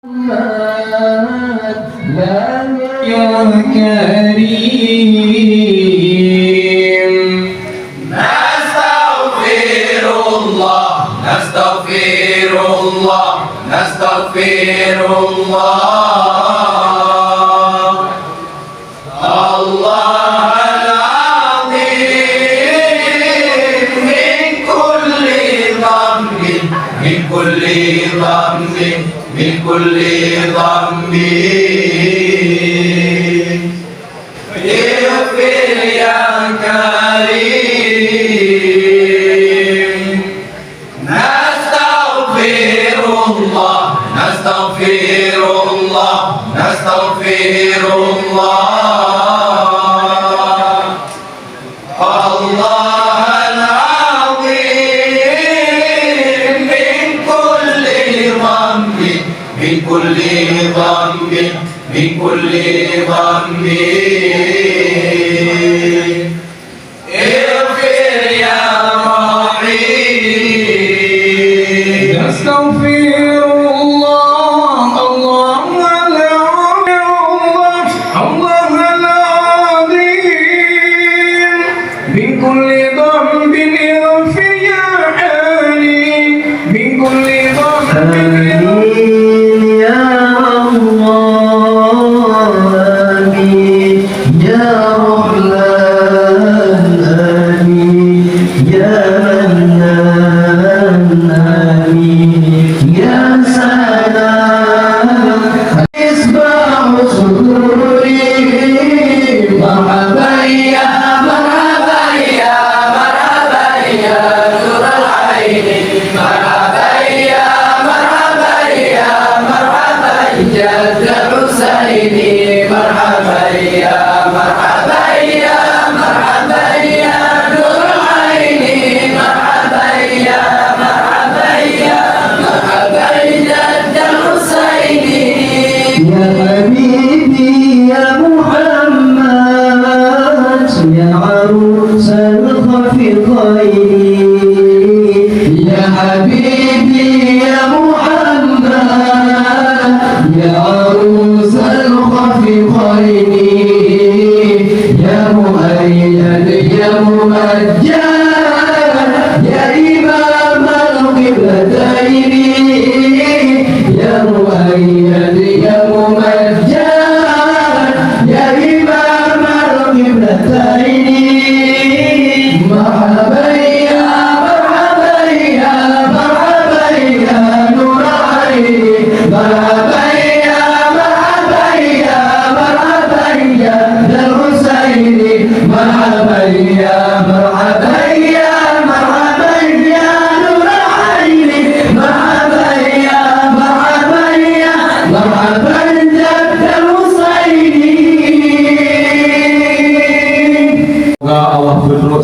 يا كريم نستغفر الله نستغفر الله نستغفر الله الله العظيم من كل ذنب من كل ذنب من كل ذنب اغفر يا كريم نستغفر الله نستغفر الله نستغفر الله الله العظيم من كل ذنب من كل ذنب من كل ذنب اغفر يا رحيم نستغفر الله الله العظيم من كل ذنب اغفر يا حليم من كل ذنب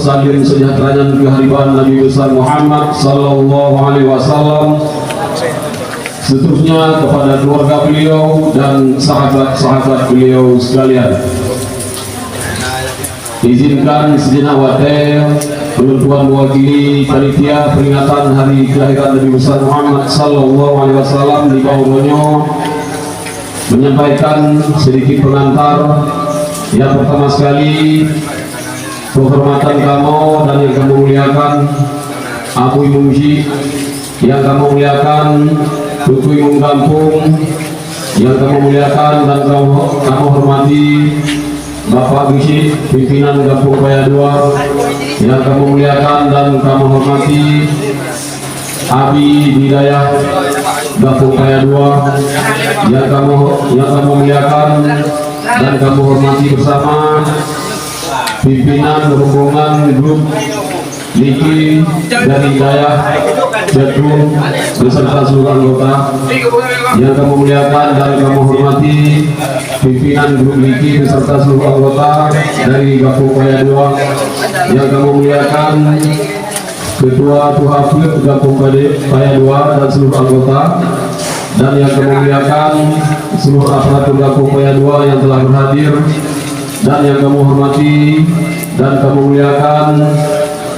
saling sejahteranya kehadiran Nabi besar Muhammad Sallallahu Alaihi Wasallam, seterusnya kepada keluarga beliau dan sahabat-sahabat beliau sekalian. Izinkan sejenak waktu penentuan mewakili panitia peringatan hari kelahiran Nabi besar Muhammad Sallallahu Alaihi Wasallam di Bawonyo menyampaikan sedikit pengantar. Yang pertama sekali, penghormatan kamu dan yang kamu muliakan Abu Imam Masjid, yang kamu muliakan Tutu Imam Kampung, yang kamu muliakan dan kamu hormati Bapak Gisi, pimpinan Kampung Paya 2, yang kamu muliakan dan kamu hormati Abi Hidayah Kampung Paya 2, yang kamu muliakan dan kamu hormati bersama pimpinan rombongan grup Niki dari Hidayah Jatuh beserta seluruh anggota, yang kamu muliakan dan kamu hormati pimpinan grup Niki beserta seluruh anggota dari Kampung Paya 2, yang kamu muliakan Ketua Tuhafid Kampung Paya 2 dan seluruh anggota, dan yang kamu muliakan seluruh aparatur Kampung Paya 2 yang telah berhadir, dan yang kamu hormati dan kamu muliakan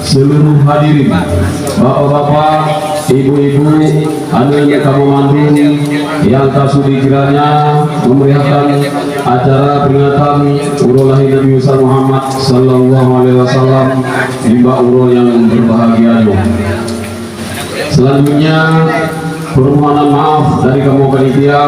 seluruh hadirin, bapak-bapak, ibu-ibu anu yang kamu mandu yang kasudi kiranya memeriahkan acara peringatan urul lahir Nabi Muhammad sallallahu alaihi wasallam di urul yang berbahagia ini. Selanjutnya permohonan maaf dari kamu panitia.